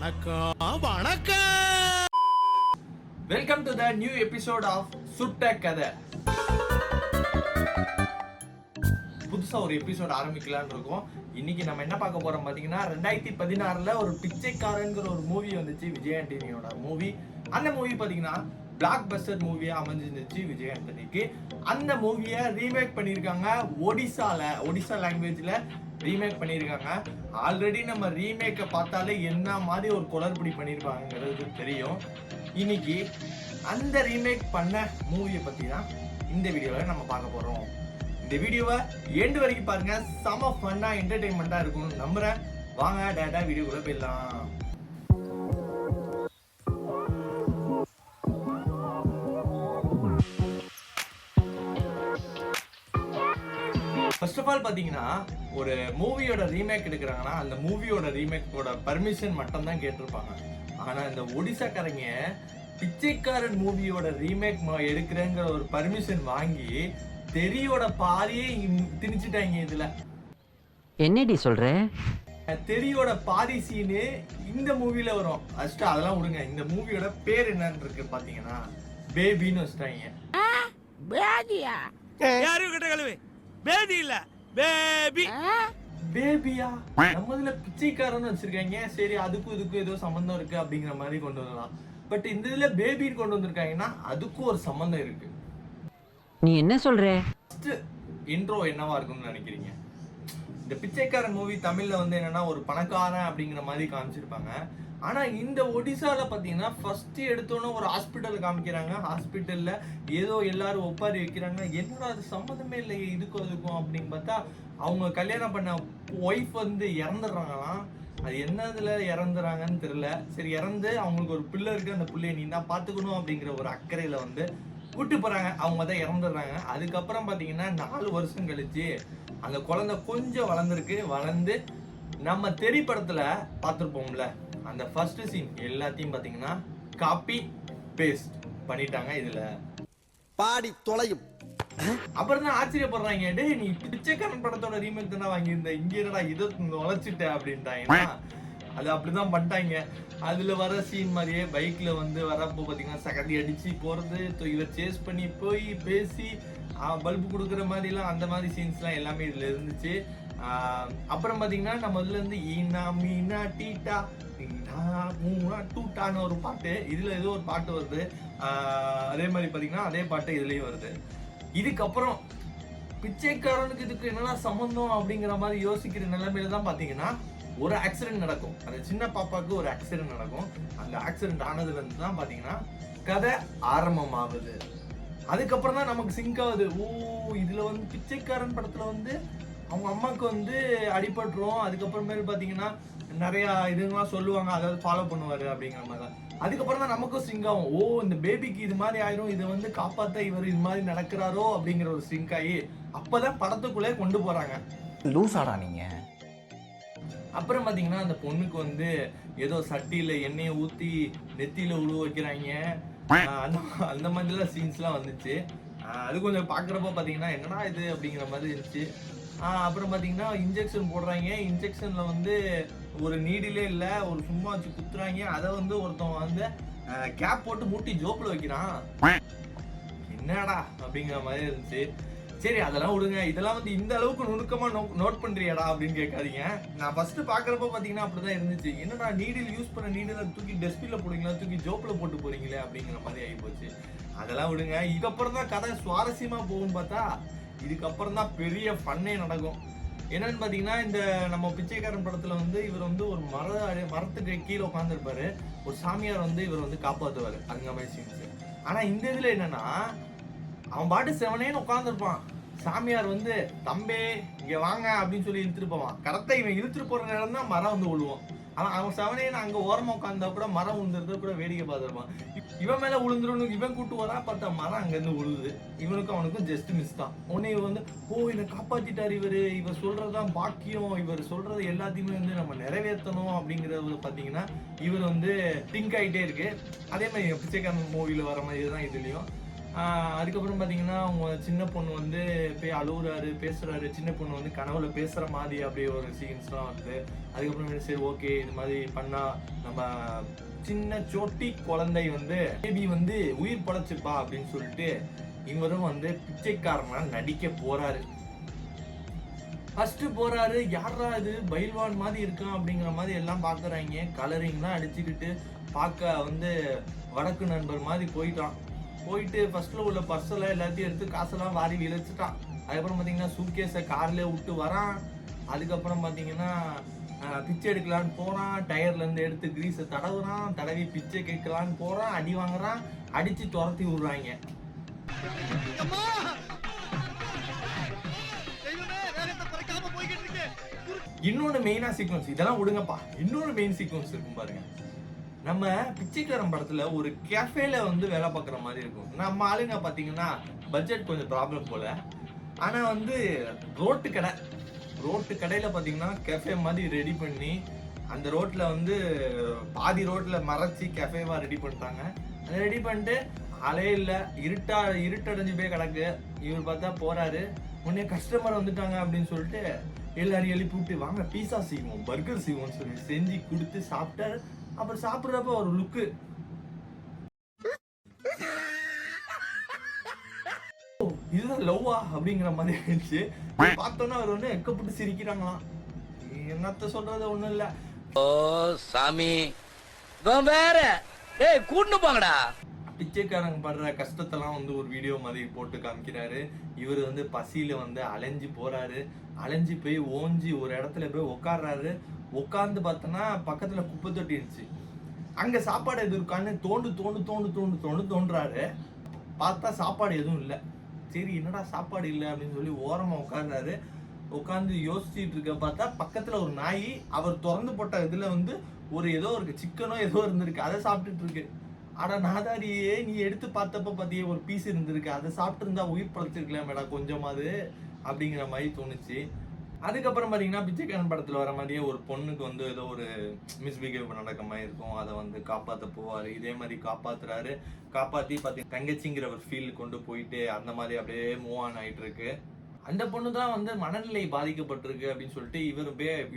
வணக்கம் வணக்கம். Welcome to the new episode of Sutta Kadhai. புதுசா ஒரு எபிசோட் ஆரம்பிக்கலான்னு இருக்கோம். இன்னைக்கு நம்ம என்ன பார்க்க போறோம் பாத்தீங்கன்னா, 2016 ஒரு பிச்சைக்காரன்ங்கிற ஒரு மூவி வந்துச்சு, விஜய் ஆண்டனியோட மூவி. அந்த மூவி பாத்தீங்கன்னா பிளாக் பஸ்டர் மூவியா அமைஞ்சிருந்துச்சு விஜய் ஆண்டனிக்கு. அந்த மூவியை ரீமேக் பண்ணியிருக்காங்க ஒடிசா லாங்குவேஜ்ல ரீமேக் பண்ணியிருக்காங்க. ஆல்ரெடி நம்ம ரீமேக்கை பார்த்தாலே என்ன மாதிரி ஒரு குளறுபடி பண்ணியிருப்பாங்கிறது தெரியும். இன்னைக்கு அந்த ரீமேக் பண்ண மூவியை பத்தி தான் இந்த வீடியோவில் நம்ம பார்க்க போறோம். இந்த வீடியோவை எண்டு வரைக்கும் பாருங்க, செம ஃபன்னா என்டர்டைன்மெண்டா இருக்கும்னு நம்புறேன். வாங்க டேட்டா வீடியோக்குள்ள போயிடலாம். ஃபர்ஸ்ட் ஆஃப் ஆல் பாத்தீங்கன்னா, ஒரு மூவியோட ரீமேக் எடுக்கிறாங்கன்னா அந்த மூவியோட ரீமேக்கோட பர்மிஷன் மட்டும் தான் கேட்டிருப்பாங்க. ஆனா இந்த ஒடிசாக்காரங்க பிச்சைக்காரன் மூவியோட ரீமேக் எடுக்கிறேங்கிற ஒரு பர்மிஷன் வாங்கி தெரியோட பாதியே திணிச்சிட்டாங்க. இதுல என்னடி சொல்ற? தெரியோட பாதி சீனு இந்த மூவில வரும். ஃபர்ஸ்ட் அதெல்லாம் விடுங்க, இந்த மூவியோட பேர் என்னன்னு இருக்கு பாத்தீங்கன்னா பேபின்னு வச்சுட்டாங்க. பேதியா? யாரும் கிட்ட கழுவு. பேதி இல்ல, பேபி. பேபியா? நம்ம இதுல பிச்சைக்காரன்னு வச்சிருக்காங்க. சரி, அதுக்கும் இதுக்கும் ஏதோ சம்பந்தம் இருக்கு அப்படிங்கிற மாதிரி கொண்டு வரலாம். பட் இந்த இதுல பேபின்னு கொண்டு வந்திருக்காங்கன்னா அதுக்கும் ஒரு சம்பந்தம் இருக்கு. நீ என்ன சொல்ற? இன்ட்ரோ என்னவா இருக்கும்னு நினைக்கிறீங்க? இந்த பிச்சைக்காரன் மூவி தமிழ்ல வந்து என்னன்னா ஒரு பணக்காரன் அப்படிங்கிற மாதிரி காமிச்சிருப்பாங்க. ஆனா இந்த ஒடிசால பாத்தீங்கன்னா ஃபர்ஸ்ட் எடுத்தோன்னே ஒரு ஹாஸ்பிட்டல் காமிக்கிறாங்க. ஹாஸ்பிட்டல்ல ஏதோ எல்லாரும் ஒப்பாரி வைக்கிறாங்க. என்னடா அது சம்மந்தமே இல்லையே இதுக்கும் அதுக்கும் அப்படின்னு பார்த்தா, அவங்க கல்யாணம் பண்ண ஒய்ஃப் வந்து இறந்துடுறாங்களாம். அது என்னதுல இறந்துறாங்கன்னு தெரியல. சரி, இறந்து அவங்களுக்கு ஒரு பிள்ளை இருக்கு, அந்த பிள்ளைய நீ தான் பாத்துக்கணும் அப்படிங்கிற ஒரு அக்கறையில வந்து விட்டு போறாங்க. அவங்க தான் இறந்துடுறாங்க. அதுக்கப்புறம் பாத்தீங்கன்னா 4 வருஷம் கழிச்சு அந்த குழந்தை கொஞ்சம் வளர்ந்து நம்ம தெரி படத்துல பார்த்துருப்போம்ல, அந்த ஃபர்ஸ்ட் சீன் எல்லாத்தையும் பாத்தீங்கன்னா காப்பி பேஸ்ட் பண்ணிட்டாங்க இதுல. பாடி தொலையும். அப்புறம் தான் ஆச்சரியப்படுறாங்க, டேய் நீ பிச்சைக்காரன் படத்தோட ரீமேக் தானே வாங்கியிருந்த, இங்க என்னடா இதை உழைச்சிட்ட அப்படின்ட்டாங்கன்னா அது அப்படிதான் பண்ணிட்டாங்க. அதுல வர சீன் மாதிரியே பைக்ல வந்து வரப்போ பாத்தீங்கன்னா சகதி அடிச்சு போறது, இவர் சேஸ் பண்ணி போய் பேசி பல்பு கொடுக்குற மாதிரிலாம் அந்த மாதிரி சீன்ஸ்லாம் எல்லாமே இதுல இருந்துச்சு. அப்புறம் பாத்தீங்கன்னா நம்ம இதுல இருந்து ஈனா மீனா டீட்டா டூட்டான ஒரு பாட்டு, இதுல ஏதோ ஒரு பாட்டு வருது. அதே மாதிரி பாத்தீங்கன்னா அதே பாட்டு இதுலயும் வருது. இதுக்கப்புறம் பிச்சைக்காரனுக்கு இதுக்கு என்னன்னா சம்பந்தம் அப்படிங்கிற மாதிரி யோசிக்கிற நிலைமையில தான் பாத்தீங்கன்னா ஒரு ஆக்சிடென்ட் நடக்கும். அந்த சின்ன பாப்பாவுக்கு ஒரு ஆக்சிடென்ட் நடக்கும். அந்த ஆக்சிடென்ட் ஆனதுல இருந்து தான் பாத்தீங்கன்னா கதை ஆரம்பமாகுது. அதுக்கப்புறம் தான் நமக்கு சிங்க் ஆகுது. ஓ, இதுல வந்து பிச்சைக்காரன் படத்துல வந்து அவங்க அம்மாவுக்கு வந்து அடிபட்டுரும். அதுக்கப்புறமேல் பாத்தீங்கன்னா நிறைய இதுங்கெல்லாம் சொல்லுவாங்க, அதாவது ஃபாலோ பண்ணுவாரு அப்படிங்கிற மாதிரி தான். அதுக்கப்புறம் தான் நமக்கும் சிங்க் ஆகும். ஓ, இந்த பேபிக்கு இது மாதிரி ஆயிரும், இதை வந்து காப்பாத்த இவர் இது மாதிரி நடக்கிறாரோ அப்படிங்கிற ஒரு சிங்க் ஆகி அப்பதான் படத்துக்குள்ளே கொண்டு போறாங்க. லூசாடா நீங்க. அப்புறம் பாத்தீங்கன்னா அந்த பொண்ணுக்கு வந்து ஏதோ சட்டியில எண்ணெயை ஊத்தி நெத்தியில உழுவ வைக்கிறாங்க. அந்த மாதிரிலாம் சீன்ஸ்லாம் வந்துச்சு. அது கொஞ்சம் பாக்குறப்ப பாத்தீங்கன்னா என்னடா இது அப்படிங்கிற மாதிரி இருந்துச்சு. அப்புறம் பாத்தீங்கன்னா இன்ஜெக்ஷன் போடுறாங்க. இன்ஜெக்ஷன்ல வந்து ஒரு நீடிலே இல்ல, ஒரு சும்மா வச்சு குத்துறாங்க. அதை வந்து ஒருத்தவங்க வந்து கேப் போட்டு மூட்டி ஜோப்ல வைக்கிறான். என்னடா அப்படிங்கிற மாதிரி இருந்துச்சு. சரி, அதெல்லாம் விடுங்க. இதெல்லாம் வந்து இந்த அளவுக்கு நுணுக்கமா நோட் பண்றியாடா அப்படின்னு கேட்காதீங்க. நான் ஃபர்ஸ்ட் பாக்குறப்ப பாத்தீங்கன்னா அப்படிதான் இருந்துச்சு. என்னடா நீடில் யூஸ் பண்ண நீடில் தூக்கி டஸ்ட்பின்ல போடுங்களா, தூக்கி ஜோப்ல போட்டு போறீங்களே அப்படிங்கிற மாதிரி ஆகி போச்சு. அதெல்லாம் விடுங்க. இதுக்கப்புறம் தான் கதை சுவாரஸ்யமா போகும்னு பார்த்தா இதுக்கப்புறம் தான் பெரிய ஃபன்னே நடக்கும். என்னன்னு பாத்தீங்கன்னா, இந்த நம்ம பிச்சைக்காரன் படத்துல வந்து இவர் வந்து ஒரு மரத்துக்கு கீழே உட்காந்துருப்பாரு. ஒரு சாமியார் வந்து இவர் வந்து காப்பாத்துவாரு. அந்த மாதிரி சீன்ஸ். ஆனா இந்த இதுல என்னன்னா, அவன் பாட்டு செவனேன்னு உட்காந்துருப்பான். சாமியார் வந்து தம்பே இங்க வாங்க அப்படின்னு சொல்லி இழுத்துட்டு போவான். கரெக்டா இவன் இழுத்துட்டு போற நேரம் தான் மரம் வந்து விழுவோம். ஆனா அவன் செவனேன்னு அங்க ஓரமா உட்காந்தா கூட மரம் விழுந்துருந்தா கூட வேடிக்கை பார்த்துருப்பான். இவன் மேல விழுந்துரும், இவன் கூட்டு வரா பார்த்தா மரம் அங்க இருந்து விழுது. இவனுக்கும் அவனுக்கும் ஜஸ்ட் மிஸ் தான். உடனே இவன் வந்து ஓ இவனை காப்பாத்திட்டாரு இவர் சொல்றதுதான் பாக்கியம், இவர் சொல்றது எல்லாத்தையுமே வந்து நம்ம நிறைவேற்றணும் அப்படிங்கறது பாத்தீங்கன்னா இவர் வந்து திங்க் ஆகிட்டே இருக்கு. அதே மாதிரி பிச்சைக்காரன் மூவில வர மாதிரி தான் இதுலயும். அதுக்கப்புறம் பார்த்தீங்கன்னா அவங்க சின்ன பொண்ணு வந்து போய் அழுகுறாரு, பேசுறாரு. சின்ன பொண்ணு வந்து கனவுல பேசுற மாதிரி அப்படியே ஒரு சீன்ஸ்லாம் வருது. அதுக்கப்புறம் சரி ஓகே இது மாதிரி பண்ணா நம்ம சின்ன சோட்டி குழந்தை வந்து பேபி வந்து உயிர் படைச்சுப்பா அப்படின்னு சொல்லிட்டு இவரும் வந்து பிச்சைக்காரனா நடிக்க போறாரு. ஃபர்ஸ்ட் போறாரு, யாரா இது பைல்வான் மாதிரி இருக்கான் அப்படிங்கிற மாதிரி எல்லாம் பாக்குறாங்க. கலரிங்லாம் அடிச்சுக்கிட்டு பார்க்க வந்து வடக்கு நண்பர் மாதிரி போயிட்டு ஃபர்ஸ்ட்ல உள்ள பர்ஸெல்லாம் எல்லாத்தையும் எடுத்து காசெல்லாம் வாரி விளைச்சிட்டான். அதுக்கப்புறம் பார்த்தீங்கன்னா சூட்கேஸை கார்லேயே விட்டு வரான். அதுக்கப்புறம் பார்த்தீங்கன்னா பிச்சை எடுக்கலான்னு போறான். டயர்ல இருந்து எடுத்து கிரீஸை தடவுறான். தடவி பிச்சை கேட்கலான்னு போறான். அடி வாங்குறான். அடிச்சு துரத்தி விடுறாங்க. இன்னொன்னு மெயினா சீக்வன்ஸ், இதெல்லாம் விடுங்கப்பா, இன்னொரு மெயின் சீக்வன்ஸ் இருக்கும் பாருங்க. நம்ம பிச்சைக்காரன் படத்துல ஒரு கேஃபேல வந்து வேலை பார்க்குற மாதிரி இருக்கும். நம்ம ஆளுங்க பாத்தீங்கன்னா பட்ஜெட் கொஞ்சம் ப்ராப்ளம் போல. ஆனா வந்து ரோட்டு கடையில பாத்தீங்கன்னா கேஃபே மாதிரி ரெடி பண்ணி அந்த ரோட்ல வந்து பாதி ரோட்ல மறைச்சி கேஃபேவா ரெடி பண்ணிட்டாங்க. அதை ரெடி பண்ணிட்டு ஆளே இல்லை, இருட்டடைஞ்சு போய் கிடக்கு. இவர் பார்த்தா போறாரு, உடனே கஸ்டமர் வந்துட்டாங்க அப்படின்னு சொல்லிட்டு எல்லாரையும் எழுப்பி விட்டு வாங்க பீஸா செய்வோம், பர்கர் செய்வோம்னு சொல்லி செஞ்சு கொடுத்து சாப்பிட்டாரு. அப்புறம் சாப்பிட்றப்ப ஒரு லுக்கு, இதுதான் லவ்வா அப்படிங்கிற மாதிரி இருந்துச்சு. பார்த்தோன்னா அவர் வந்து எக்கப்பட்டு சிரிக்கிறாங்களாம். என்னத்த சொல்றது ஒண்ணும் இல்ல. ஓ சாமி வேற கூட்டு போங்கடா. பிச்சைக்காரங்க படுற கஷ்டத்தெல்லாம் வந்து ஒரு வீடியோ மாதிரி போட்டு காமிக்கிறாரு. இவர் வந்து பசியில வந்து அலைஞ்சு போறாரு. அலைஞ்சு போய் ஓஞ்சி ஒரு இடத்துல போய் உட்கார்றாரு. உட்கார்ந்து பார்த்தோன்னா பக்கத்துல குப்பை தொட்டி இருந்துச்சு. அங்க சாப்பாடு எதுவும் இருக்கான்னு தோன்றாரு. பார்த்தா சாப்பாடு எதுவும் இல்லை. சரி என்னடா சாப்பாடு இல்லை அப்படின்னு சொல்லி ஓரமா உட்கார்றாரு. உட்காந்து யோசிச்சுட்டு இருக்க பார்த்தா பக்கத்துல ஒரு நாய் அவர் திறந்து போட்ட இதுல வந்து ஏதோ ஒரு சிக்கனோ ஏதோ இருந்திருக்கு, அதை சாப்பிட்டுட்டு இருக்கு. ஆனா நாதாரியே நீ எடுத்து பார்த்தப்ப பாத்தியே ஒரு பீஸ் இருந்திருக்கு, அதை சாப்பிட்டு இருந்தா உயிர் பழச்சிருக்கலாம் மேடா கொஞ்சமாவது அப்படிங்கிற மாதிரி தோணுச்சு. அதுக்கப்புறம் பாத்தீங்கன்னா பிச்சைக்காரன் படத்துல வர மாதிரியே ஒரு பொண்ணுக்கு வந்து ஏதோ ஒரு மிஸ்பிஹேவ் நடக்க மாதிரி இருக்கும். அதை வந்து காப்பாற்ற போவாரு. இதே மாதிரி காப்பாத்துறாரு. காப்பாத்தி பாத்தீங்கன்னா தங்கச்சிங்கிற ஒரு ஃபீல் கொண்டு போயிட்டு அந்த மாதிரி அப்படியே மூவ் ஆன் ஆயிட்டு இருக்கு. அந்த பொண்ணு தான் வந்து மனநிலை பாதிக்கப்பட்டிருக்கு அப்படின்னு சொல்லிட்டு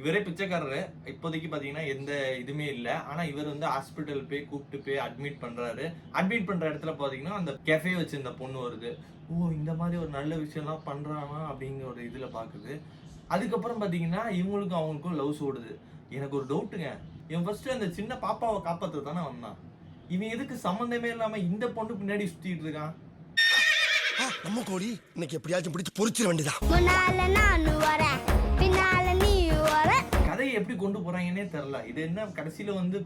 இவரே பிச்சைக்காரரு. இப்போதைக்கு பாத்தீங்கன்னா எந்த இதுவுமே இல்லை. ஆனா இவர் வந்து ஹாஸ்பிட்டல் கூப்பிட்டு போய் அட்மிட் பண்றாரு. அட்மிட் பண்ற இடத்துல பாத்தீங்கன்னா அந்த கெஃபே வச்சிருந்த பொண்ணு வருது. ஓ இந்த மாதிரி ஒரு நல்ல விஷயம்லாம் பண்றானா அப்படிங்கிற ஒரு இதுல பாக்குது. அதுக்கப்புறம் பாத்தீங்கன்னா இவங்களுக்கும் அவங்களுக்கும் லவ்ஸ் ஓடுது. எனக்கு ஒரு டவுட்டுங்க, இவன் ஃபர்ஸ்ட் அந்த சின்ன பாப்பாவை காப்பாற்ற தானே வந்தான். இவன் எதுக்கு சம்மந்தமே இல்லாம இந்த பொண்ணு பின்னாடி சுத்திட்டு இருக்கான்? நம்ம கோழி இன்னைக்கு எப்படியாச்சும் பிடிச்சு பொரிச்சிட வேண்டியதான். கதையை எப்படி கொண்டு போறாங்கன்னே தெரியல. இது என்ன கடைசியில வந்து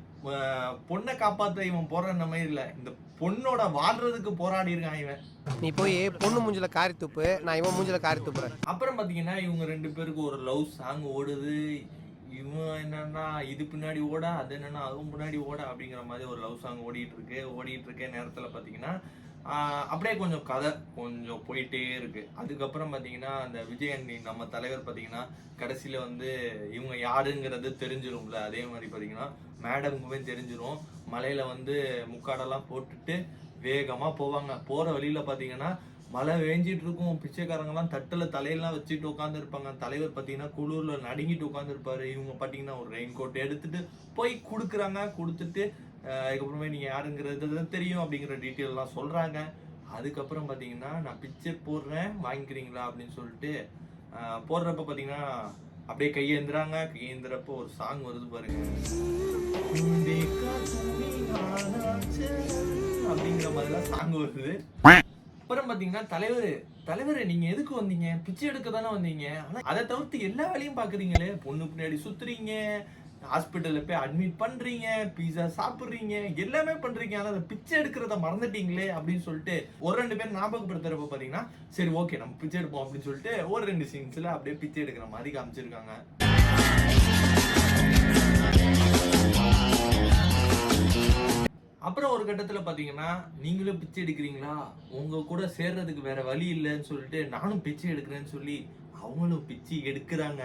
பொண்ணை காப்பாத்த இவன் போறான் மாதிரி இல்ல, இந்த பொண்ணோட வாழ்றதுக்கு போராடி இருக்கான் இவன். நீ போய் பொண்ணு மூஞ்சில காரி துப்பு, நான் இவன் மூஞ்சில காரி துப்புறேன். அப்புறம் பாத்தீங்கன்னா இவங்க ரெண்டு பேருக்கு ஒரு லவ் சாங் ஓடுது. இவன் என்னன்னா இது பின்னாடி ஓட, அது என்னன்னா அதுவும் பின்னாடி ஓட அப்படிங்கிற மாதிரி ஒரு லவ் சாங் ஓடிட்டு இருக்க நேரத்துல பாத்தீங்கன்னா அப்படியே கொஞ்சம் கதை கொஞ்சம் போயிட்டே இருக்கு. அதுக்கப்புறம் பாத்தீங்கன்னா அந்த விஜயண்ணி நம்ம தலைவர் பாத்தீங்கன்னா கடைசியில வந்து இவங்க யாருங்கிறது தெரிஞ்சிரும்ல. அதே மாதிரி பாத்தீங்கன்னா மேடமுக்குமே தெரிஞ்சிரும். மலையில வந்து முக்காடெல்லாம் போட்டுட்டு வேகமா போவாங்க. போற வழியில பாத்தீங்கன்னா மழை வேஞ்சிட்டு இருக்கும். பிச்சைக்காரங்கெல்லாம் தட்டுல தலையெல்லாம் வச்சுட்டு உட்காந்து இருப்பாங்க. தலைவர் பாத்தீங்கன்னா குளூர்ல நடுங்கிட்டு உட்காந்து இருப்பாரு. இவங்க பாத்தீங்கன்னா ஒரு ரெயின் கோட் எடுத்துட்டு போய் கொடுத்துட்டு அதுக்கப்புறமே நீங்க யாருங்கிறது தெரியும் அப்படிங்கிற டீட்டெயில் எல்லாம் சொல்றாங்க. அதுக்கப்புறம் பாத்தீங்கன்னா நான் பிச்சை போடுறேன் வாங்கிக்கிறீங்களா அப்படின்னு சொல்லிட்டு போடுறப்ப பாத்தீங்கன்னா அப்படியே கையேந்திரப்போ ஒரு சாங் வருது பாருங்க, அப்படிங்கிற மாதிரிலாம் சாங் வருது. அப்புறம் பாத்தீங்கன்னா தலைவர் நீங்க எதுக்கு வந்தீங்க? பிச்சை எடுக்க தானே வந்தீங்க. ஆனா அதை தவிர்த்து எல்லா வேலையும் பாக்குறீங்களே, பொண்ணு பின்னாடி சுத்துறீங்க, ஹாஸ்பிட்டல்ல போய் அட்மிட் பண்றீங்க, பீஸா சாப்பிடுறீங்க, எல்லாமே பண்றீங்க. ஆனா அந்த பிச்சை எடுக்கிறத மறந்துட்டீங்களே அப்படின்னு சொல்லிட்டு ஒரு ரெண்டு பேர் ஞாபகப்படுத்துறப்ப பாத்தீங்கன்னா சரி ஓகே நம்ம பிச்சை எடுப்போம் அப்படின்னு சொல்லிட்டு ஒரு ரெண்டு சீன்ஸ்ல அப்படியே பிச்சை எடுக்கிற மாதிரி காமிச்சிருக்காங்க. அப்புறம் ஒரு கட்டத்துல பாத்தீங்கன்னா நீங்களும் பிச்சை எடுக்கிறீங்களா, உங்க கூட சேர்றதுக்கு வேற வழி இல்லைன்னு சொல்லிட்டு நானும் பிச்சை எடுக்கிறேன்னு சொல்லி அவங்களும் பிச்சை எடுக்கிறாங்க.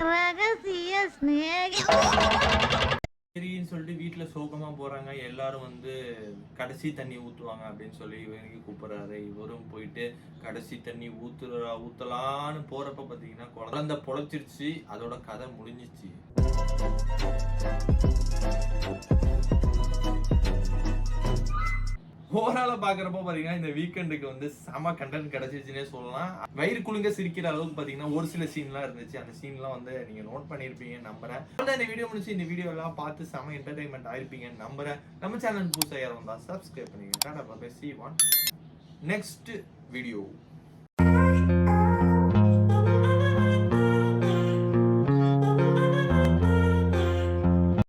ரகசிய ஸ்நேகிதனை சரின்னு சொல்லிட்டு வீட்டுல சோகமா போறாங்க. எல்லாரும் வந்து கடைசி தண்ணி ஊத்துவாங்க அப்படின்னு சொல்லி இவங்க கூப்பிடுறாரு. இவரும் போயிட்டு கடைசி தண்ணி ஊத்தலான்னு போறப்ப பாத்தீங்கன்னா குழந்தை பொழைச்சிருச்சு. அதோட கதை முடிஞ்சிச்சு. ஓவரால பாக்குறப்ப பாத்தீங்கன்னா இந்த வீக்கெண்டுக்கு வந்து செம கண்டென்ட் கிடைச்சிச்சுன்னே சொல்லலாம். வயிறு குலுங்க சிரிக்கிற அளவுக்கு பாத்தீங்கன்னா ஒரு சில சீன்லாம் இருந்துச்சு. அந்த சீன்லாம் வந்து நீங்க நோட் பண்ணிருப்பீங்க நம்புறேன். இந்த வீடியோ முடிச்சு இந்த வீடியோ எல்லாம் பார்த்து செம என்டர்டைன்மெண்ட் ஆயிருப்பீங்க நம்புறேன். நம்ம சேனல் புதுசா யாரும் வந்தா சப்ஸ்கிரைப் பண்ணிக்கங்க. Tata bye bye. See you on next video.